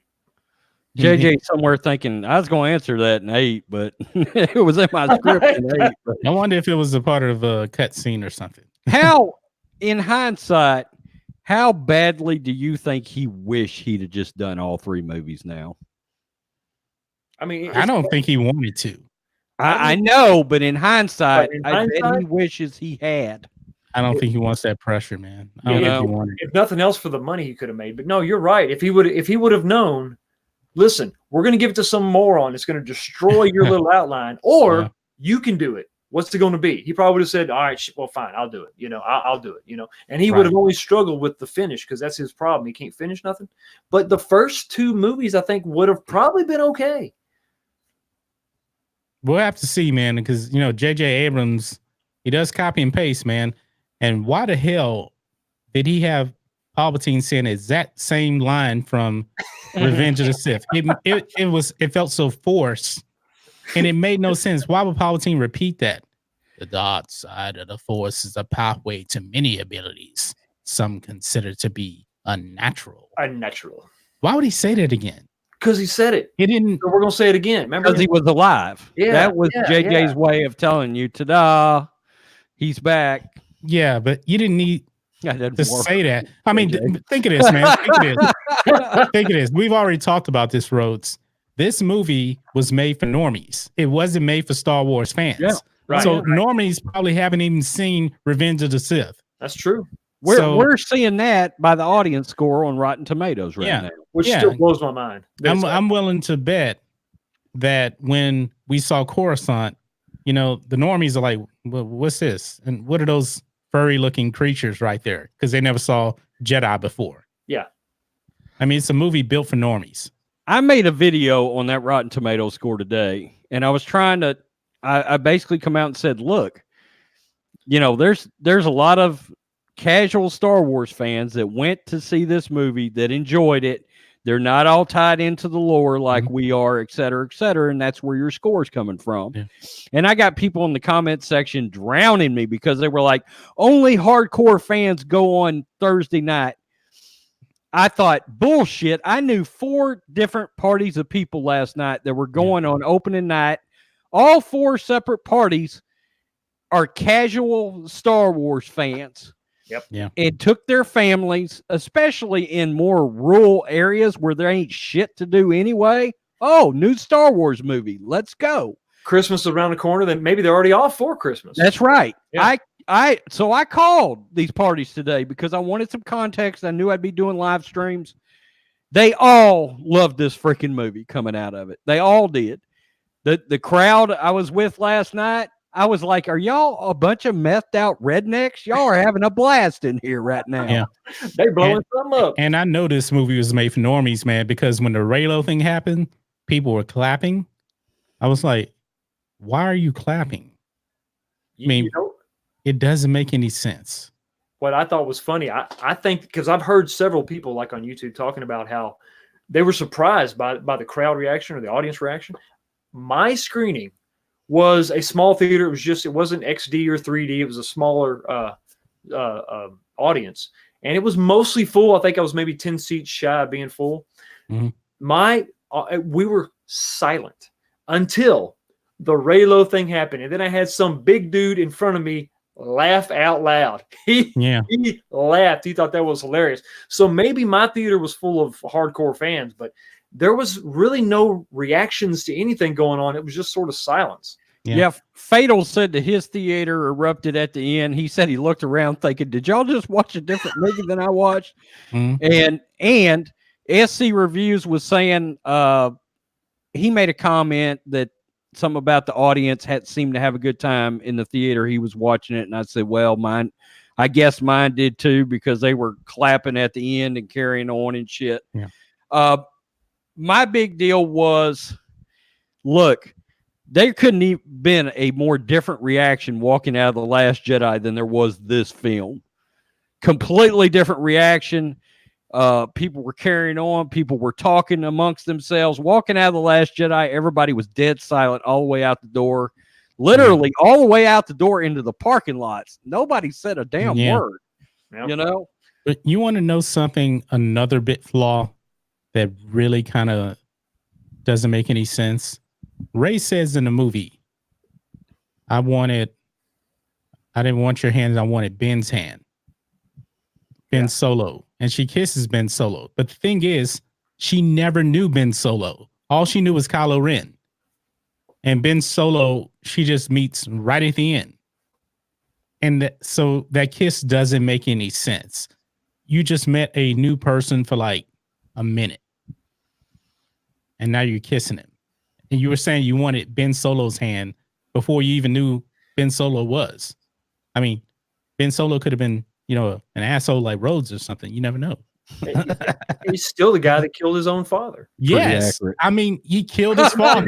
JJ somewhere thinking I was going to answer that in 8, but it was in my script in 8. But. I wonder if it was a part of a cut scene or something. How, in hindsight, how badly do you think he wished he'd have just done all 3 movies now? I mean, I don't think he wanted to. I know, but in hindsight, I bet he wishes he had. I don't think he wants that pressure, man. I don't think he wanted it. If nothing else, for the money he could have made. But no, you're right. If he would have known, listen, we're going to give it to some moron. It's going to destroy your little outline, or you can do it. What's it going to be? He probably would have said, all right, well, fine, I'll do it. You know, I'll do it, you know, and he would have only struggled with the finish because that's his problem. He can't finish nothing. But the first 2 movies, I think, would have probably been okay. We'll have to see, man, because, you know, J.J. Abrams, he does copy and paste, man. And why the hell did he have Palpatine saying the exact same line from Revenge of the Sith? It felt so forced, and it made no sense. Why would Palpatine repeat that? The dark side of the Force is a pathway to many abilities some consider to be unnatural. Unnatural. Why would he say that again? Because he said it. He didn't. So we're gonna say it again. Remember, Because he was alive. Yeah, that was JJ's way of telling you, ta-da, he's back. Yeah, but you didn't need to say that. I mean, think of this, man. Think of this. We've already talked about this, Rhodes. This movie was made for normies. It wasn't made for Star Wars fans. Yeah, right. So normies probably haven't even seen Revenge of the Sith. That's true. We're seeing that by the audience score on Rotten Tomatoes now, which still blows my mind. I'm willing to bet that when we saw Coruscant, you know, the normies are like, well, what's this? And what are those furry-looking creatures right there? Because they never saw Jedi before. Yeah. I mean, it's a movie built for normies. I made a video on that Rotten Tomatoes score today, and I was trying to, I basically come out and said, look, you know, there's a lot of casual Star Wars fans that went to see this movie that enjoyed it. They're not all tied into the lore like we are, et cetera, and that's where your score is coming from. Yeah. And I got people in the comment section drowning me because they were like, only hardcore fans go on Thursday night. I thought, bullshit. I knew 4 different parties of people last night that were going on opening night. All 4 separate parties are casual Star Wars fans. Yep. Yeah. And took their families, especially in more rural areas where there ain't shit to do anyway. Oh, new Star Wars movie. Let's go. Christmas around the corner, then maybe they're already off for Christmas. That's right. Yeah. So I called these parties today because I wanted some context. I knew I'd be doing live streams. They all loved this freaking movie coming out of it. They all did. The crowd I was with last night, I was like, are y'all a bunch of methed out rednecks? Y'all are having a blast in here right now. Yeah. They blowing something up. And I know this movie was made for normies, man, because when the Reylo thing happened, people were clapping. I was like, why are you clapping? I mean, you know, it doesn't make any sense. What I thought was funny, I think, because I've heard several people like on YouTube talking about how they were surprised by the crowd reaction or the audience reaction. My screening was a small theater. It wasn't XD or 3D. It was a smaller audience, and it was mostly full. I think I was maybe 10 seats shy of being full. We were silent until the Reylo thing happened, and then I had some big dude in front of me laugh out loud. He laughed. He thought that was hilarious. So maybe my theater was full of hardcore fans, but there was really no reactions to anything going on. It was just sort of silence. Yeah. Fatal said that his theater erupted at the end. He said he looked around thinking, did y'all just watch a different movie than I watched? And SC Reviews was saying he made a comment that something about the audience had seemed to have a good time in the theater. He was watching it, and I said, well, I guess mine did too, because they were clapping at the end and carrying on and shit. Yeah. My big deal was, look, there couldn't even been a more different reaction walking out of The Last Jedi than there was this film. Completely different reaction. People were carrying on. People were talking amongst themselves. Walking out of The Last Jedi, everybody was dead silent all the way out the door. Literally all the way out the door into the parking lots. Nobody said a damn word. Yep. You know? But you want to know something, another bit flaw that really kind of doesn't make any sense? Rey says in the movie, I didn't want your hand, I wanted Ben's hand. Ben Solo. And she kisses Ben Solo. But the thing is, she never knew Ben Solo. All she knew was Kylo Ren. And Ben Solo, she just meets right at the end. And so that kiss doesn't make any sense. You just met a new person for like a minute. And now you're kissing him. And you were saying you wanted Ben Solo's hand before you even knew Ben Solo was. I mean, Ben Solo could have been, an asshole like Rhodes or something. You never know. He's still the guy that killed his own father. Yes. I mean, he killed his father.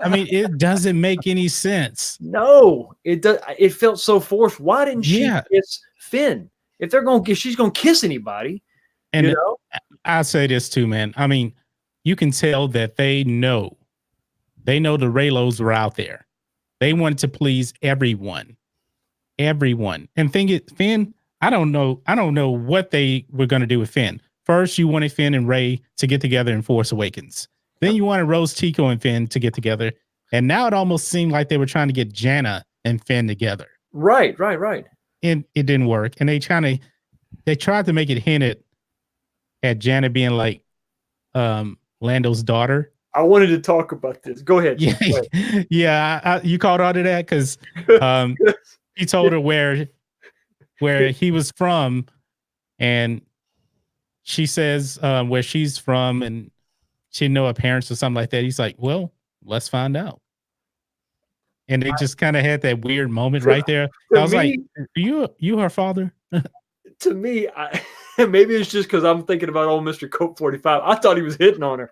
I mean, it doesn't make any sense. No, it does. It felt so forced. Why didn't she kiss Finn? If she's gonna kiss anybody. And I'll say this too, man. I mean, you can tell that they know the Reylos were out there. They wanted to please everyone. And Finn, I don't know what they were going to do with Finn. First, you wanted Finn and Rey to get together in Force Awakens. Then you wanted Rose Tico and Finn to get together. And now it almost seemed like they were trying to get Jannah and Finn together. Right. And it didn't work. And they tried to make it hinted at Jannah being like Lando's daughter. I wanted to talk about this. Go ahead. Yeah. You called out to that because he told her where he was from, and she says where she's from, and she didn't know her parents or something like that. He's like, well, let's find out. And they just kind of had that weird moment right there. I was like, are you her father? To me, maybe it's just because I'm thinking about old Mr. Cope 45. I thought he was hitting on her.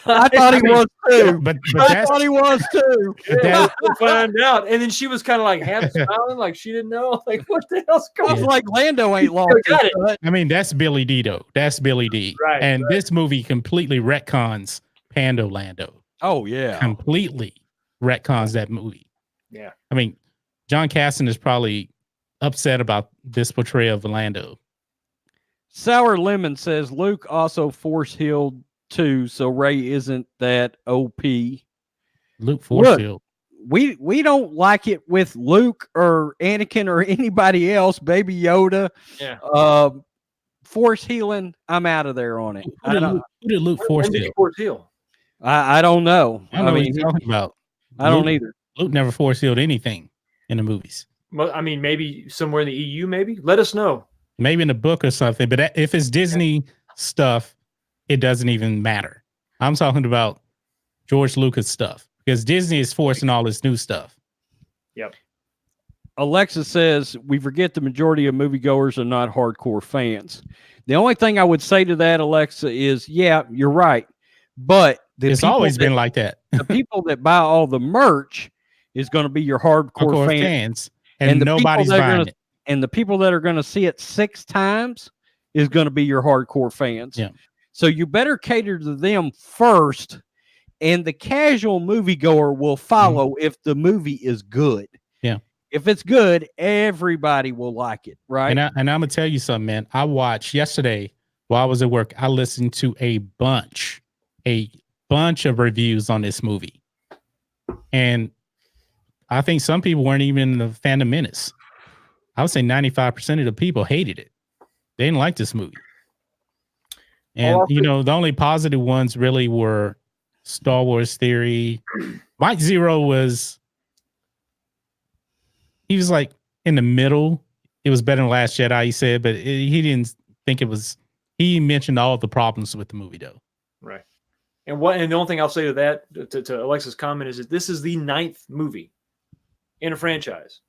I thought he was too. But I thought he was too. Yeah, we'll find out. And then she was kind of like half smiling, like she didn't know. Like, what the hell's going on? It's like Lando ain't lost it. I mean, that's Billy D, though. That's Billy D. Right. And this movie completely retcons Pando Lando. Oh, yeah. Completely retcons that movie. Yeah. I mean, John Casson is probably upset about this portrayal of Lando. Sour Lemon says Luke also force healed too, so Rey isn't that OP. Luke force healed. We don't like it with Luke or Anakin or anybody else. Baby Yoda, force healing. I'm out of there on it. Who did Luke force heal? I don't know. I don't know what you're talking about. I don't either. Luke never force healed anything in the movies. I mean, maybe somewhere in the EU. Maybe let us know. Maybe in a book or something. But if it's Disney stuff, it doesn't even matter. I'm talking about George Lucas stuff because Disney is forcing all this new stuff. Yep. Alexa says we forget the majority of moviegoers are not hardcore fans. The only thing I would say to that, Alexa, is you're right. But it's always been like that. The people that buy all the merch is going to be your hardcore fans. And nobody's buying it. And the people that are going to see it 6 times is going to be your hardcore fans. Yeah. So you better cater to them first, and the casual moviegoer will follow if the movie is good. Yeah. If it's good, everybody will like it, right? And I'm going to tell you something, man. I watched yesterday while I was at work, I listened to a bunch of reviews on this movie. And I think some people weren't even in the Phantom Menace. I would say 95% of the people hated it. They didn't like this movie. And, the only positive ones really were Star Wars Theory. Mike Zero he was like in the middle. It was better than Last Jedi, he said, but he didn't think it was. He mentioned all the problems with the movie, though. Right. And the only thing I'll say to that, to Alexa's comment, is that this is the 9th movie in a franchise.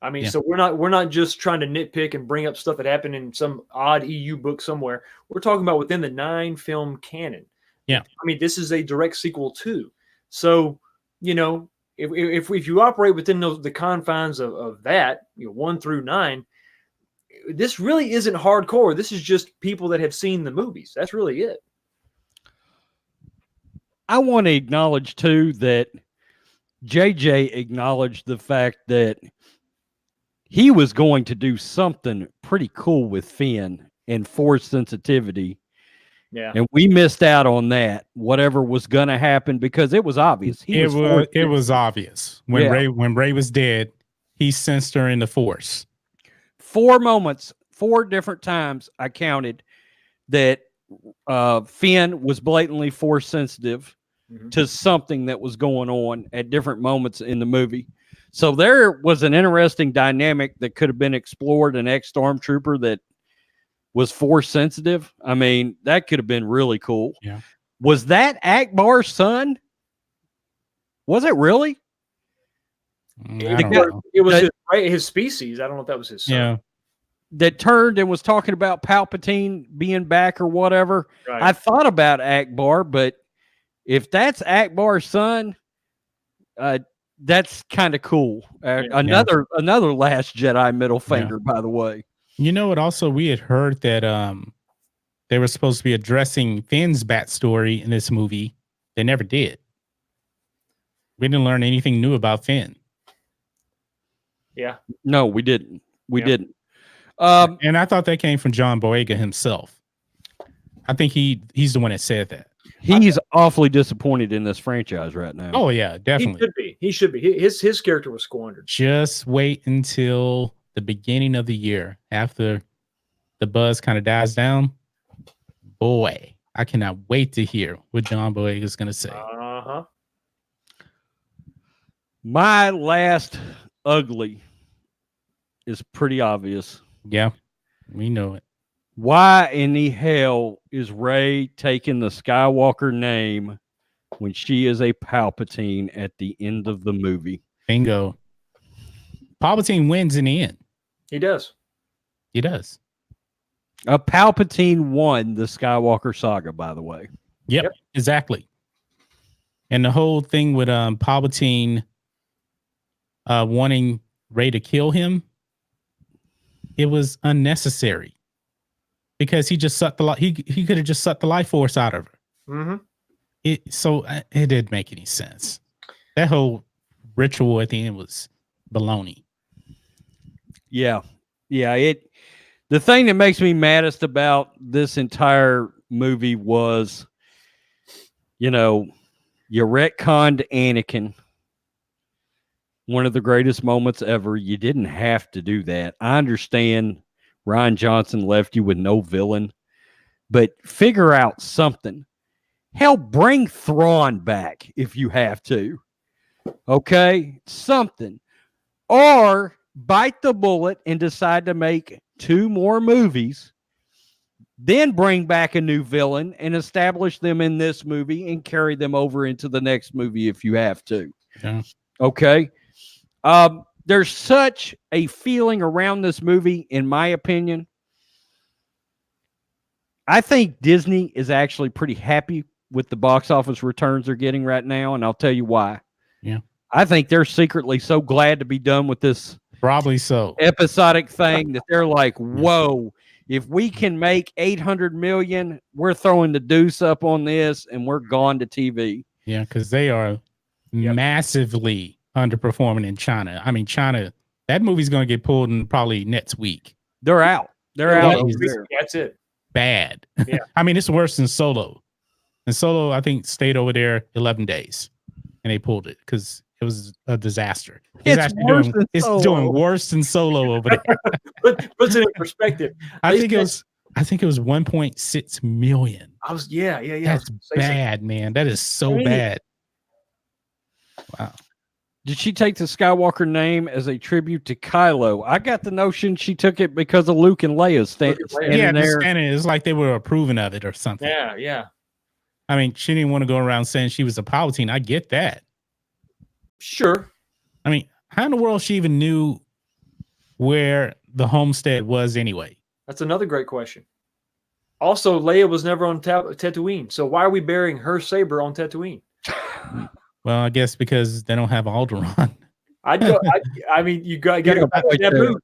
I mean, so we're not just trying to nitpick and bring up stuff that happened in some odd EU book somewhere. We're talking about within the 9 film canon. Yeah. I mean, this is a direct sequel too. So, you know, if you operate within the confines of that, 1 through 9, this really isn't hardcore. This is just people that have seen the movies. That's really it. I want to acknowledge too that JJ acknowledged the fact that he was going to do something pretty cool with Finn and force sensitivity. Yeah. And we missed out on that, whatever was going to happen, because it was obvious. It was obvious. When Rey was dead, he sensed her in the Force. 4 moments, 4 different times I counted that Finn was blatantly Force sensitive to something that was going on at different moments in the movie. So there was an interesting dynamic that could have been explored, an ex-stormtrooper that was Force sensitive. I mean, that could have been really cool. Yeah. Was that Akbar's son? Was it really? It was his species. I don't know if that was his son. Yeah. That turned and was talking about Palpatine being back or whatever. Right. I thought about Akbar, but if that's Akbar's son, that's kind of cool. Another Last Jedi middle finger, by the way. You know what? Also, we had heard that they were supposed to be addressing Finn's backstory in this movie. They never did. We didn't learn anything new about Finn. Yeah. No, we didn't. We didn't. And I thought that came from John Boyega himself. I think he's the one that said that. He's awfully disappointed in this franchise right now. Oh yeah, definitely. He should be. His character was squandered. Just wait until the beginning of the year, after the buzz kind of dies down. Boy, I cannot wait to hear what John Boyega is going to say. My last ugly is pretty obvious. Yeah, we know it. Why in the hell is Rey taking the Skywalker name when she is a Palpatine at the end of the movie? Bingo. Palpatine wins in the end. He does. He does. A Palpatine won the Skywalker saga, by the way. Yep. Exactly. And the whole thing with Palpatine wanting Rey to kill him, it was unnecessary. Because he just sucked he could have just sucked the life force out of her. It didn't make any sense. That whole ritual at the end was baloney. Yeah. The thing that makes me maddest about this entire movie was, you retconned Anakin. One of the greatest moments ever. You didn't have to do that. I understand Rian Johnson left you with no villain, but figure out something. Hell, bring Thrawn back if you have to. Okay? Something. Or bite the bullet and decide to make 2 more movies, then bring back a new villain and establish them in this movie and carry them over into the next movie if you have to. Yeah. Okay? There's such a feeling around this movie, in my opinion. I think Disney is actually pretty happy with the box office returns they're getting right now, and I'll tell you why. Yeah. I think they're secretly so glad to be done with this probably so episodic thing that they're like, whoa, if we can make 800 million, we're throwing the deuce up on this and we're gone to TV. Yeah, because they are massively underperforming in China. I mean, China, that movie's going to get pulled in probably next week. They're out. They're out. That's it. Bad. Yeah. I mean, it's worse than Solo. And Solo, I think, stayed over there 11 days and they pulled it because it was a disaster. It's doing worse than Solo over there. Puts it in perspective. I think it was 1.6 million. Yeah. That's bad, man. That is so bad. Wow. Did she take the Skywalker name as a tribute to Kylo? I got the notion she took it because of Luke and Leia standing there. It's like they were approving of it or something. Yeah. I mean, she didn't want to go around saying she was a Palpatine. I get that. Sure. I mean, how in the world she even knew where the homestead was anyway? That's another great question. Also, Leia was never on Tatooine, so why are we burying her saber on Tatooine? Well, I guess because they don't have Alderaan. I'd go. I mean, you got to go back to Naboo.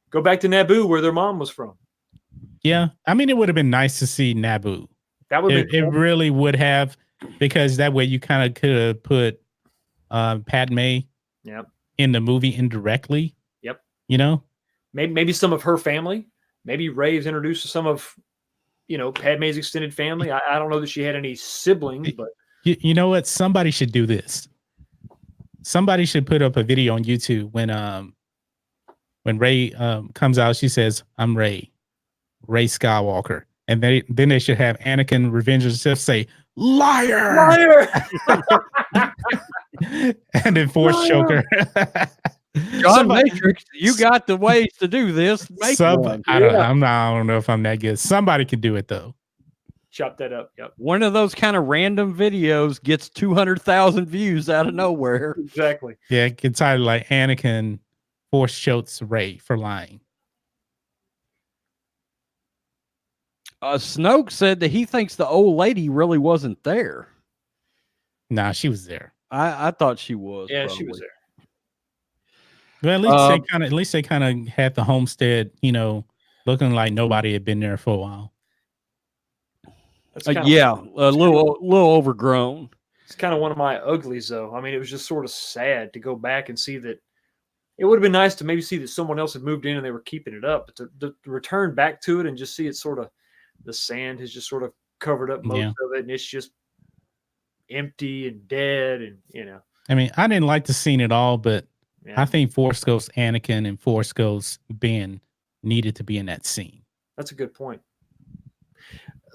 Go back to Naboo, where their mom was from. Yeah, I mean, it would have been nice to see Naboo. That would. It really would have, because that way you kind of could have put Padme. Yep. In the movie indirectly. Yep. You know, maybe some of her family. Maybe Rey's introduced to some of, Padme's extended family. I don't know that she had any siblings, but you know what? Somebody should do this. Somebody should put up a video on YouTube when Rey comes out. She says, "I'm Rey Skywalker," and then they should have Anakin Revenge of the Sith say, "Liar, liar," and then Force choker. John Matrix, you got the ways to do this. I don't know if I'm that good. Somebody can do it though. Chop that up. Yep. One of those kind of random videos gets 200,000 views out of nowhere. Exactly. Yeah, it gets titled like Anakin Force chokes Rey for lying. Snoke said that he thinks the old lady really wasn't there. Nah, she was there. I thought she was. Yeah, probably. she was there. Well, at least they kind of had the homestead, looking like nobody had been there for a while. Yeah, a little overgrown. It's kind of one of my uglies, though. I mean, it was just sort of sad to go back and see that. It would have been nice to maybe see that someone else had moved in and they were keeping it up, but to return back to it and just see it sort of, the sand has just sort of covered up most of it, and it's just empty and dead, and I mean, I didn't like the scene at all, but yeah. I think Force Ghost Anakin and Force Ghost Ben needed to be in that scene. That's a good point.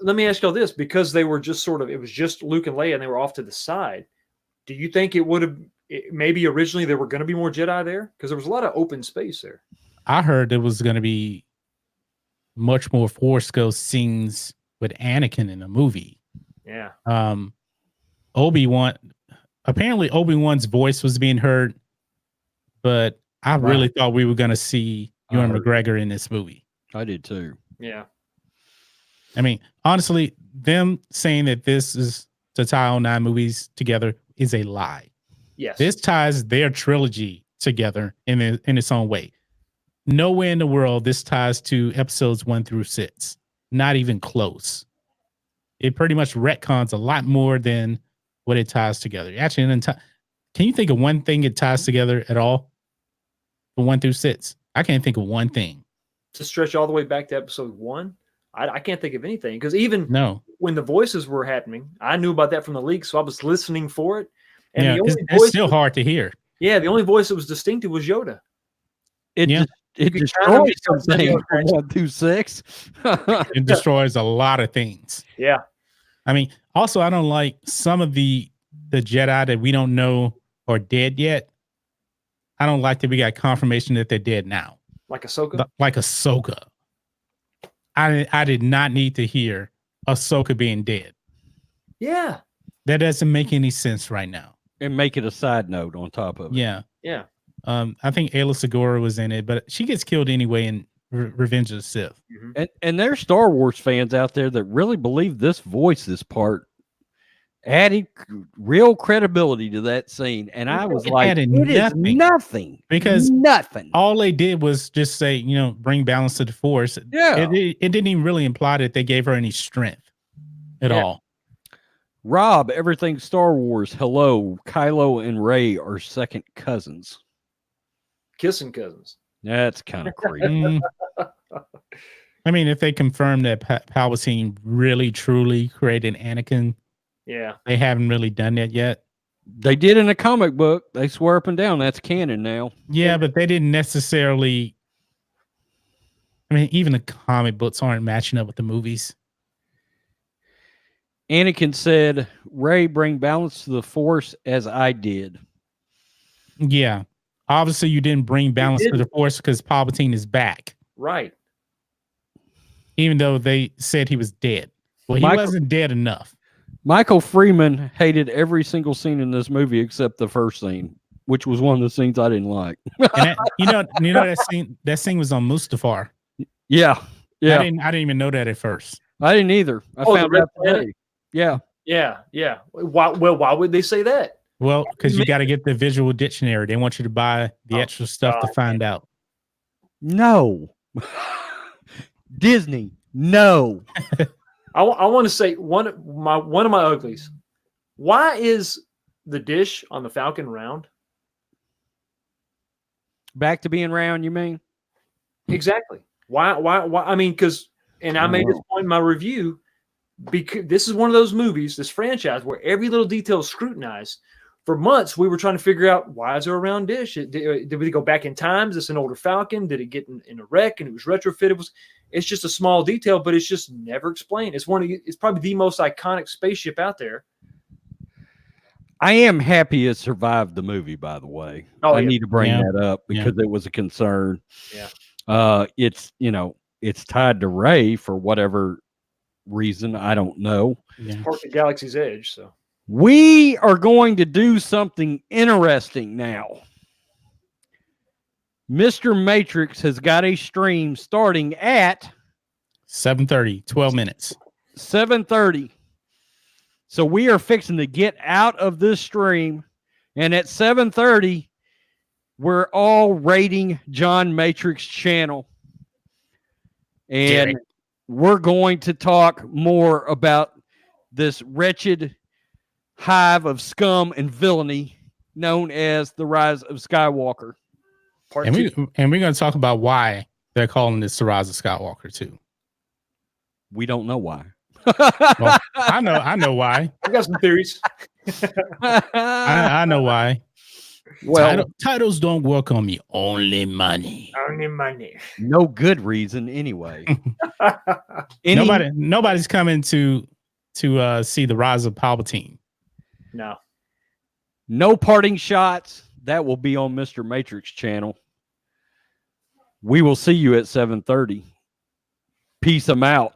Let me ask y'all this, because they were just it was just Luke and Leia and they were off to the side. Do you think it would have, maybe originally there were going to be more Jedi there? Because there was a lot of open space there. I heard there was going to be much more Force Ghost scenes with Anakin in the movie. Yeah. Apparently Obi-Wan's voice was being heard, but I really thought we were going to see Ewan McGregor in this movie. I did too. Yeah. I mean, honestly, them saying that this is to tie all 9 movies together is a lie. Yes. This ties their trilogy together in its own way. Nowhere in the world this ties to episodes 1 through 6. Not even close. It pretty much retcons a lot more than what it ties together. Actually, can you think of one thing it ties together at all? From 1 through 6. I can't think of one thing. To stretch all the way back to episode 1, I can't think of anything, because even when the voices were happening, I knew about that from the leak, so I was listening for it. And yeah, it's still hard to hear. Yeah, the only voice that was distinctive was Yoda. It destroys something from 1 through 6. It destroys a lot of things. Yeah. I mean, also, I don't like some of the Jedi that we don't know are dead yet. I don't like that we got confirmation that they're dead now. Like Ahsoka? Like Ahsoka. I did not need to hear Ahsoka being dead. Yeah. That doesn't make any sense right now. And make it a side note on top of it. Yeah. I think Ayla Segura was in it, but she gets killed anyway in Revenge of the Sith. Mm-hmm. And there's Star Wars fans out there that really believe this part added real credibility to that scene. And I was like, it is nothing. Because nothing. All they did was just say, bring balance to the Force. Yeah. It didn't even really imply that they gave her any strength at all. Rob, everything Star Wars. Hello. Kylo and Rey are second cousins. Kissing cousins. That's kind of creepy. I mean, if they confirm that Palpatine really, truly created Anakin, yeah, they haven't really done that yet. They did in a comic book. They swear up and down that's canon now. Yeah, but they didn't necessarily. I mean, even the comic books aren't matching up with the movies. Anakin said, Rey, bring balance to the Force as I did. Yeah. Obviously, you didn't bring balance to the Force because Palpatine is back. Right. Even though they said he was dead. Well, he wasn't dead enough. Michael Freeman hated every single scene in this movie except the first scene, which was one of the scenes I didn't like. And that, you know that scene was on Mustafar. Yeah, I didn't even know that at first. I didn't either. I found out today. Yeah. Why would they say that? Well, because you got to get the visual dictionary. They want you to buy the extra stuff to find out. No. Disney. No. I want to say one of my uglies. Why is the dish on the Falcon round? Back to being round, you mean? Exactly. Why? I mean, because, and I made this point in my review, because this is one of those movies, this franchise, where every little detail is scrutinized. For months, we were trying to figure out, why is there a round dish? Did we go back in time? Is this an older Falcon? Did it get in a wreck and it was retrofitted? It's just a small detail, but it's just never explained. It's probably the most iconic spaceship out there. I am happy it survived the movie, by the way. I need to bring that up because it was a concern. Yeah. It's tied to Rey for whatever reason. I don't know. It's part of the Galaxy's Edge. So we are going to do something interesting now. Mr. Matrix has got a stream starting at 7:30, 12 minutes. 7:30. So we are fixing to get out of this stream, and at 7:30, we're all rating John Matrix channel. And we're going to talk more about this wretched hive of scum and villainy known as the Rise of Skywalker. And we're going to talk about why they're calling this the Rise of Skywalker too. We don't know why. Well, I know why. I got some theories. I know why. Well, titles don't work on me. Only money. Only money. No good reason, anyway. Nobody's coming to see the Rise of Palpatine. No. No parting shots. That will be on Mr. Matrix channel. We will see you at 7:30. Peace 'em out.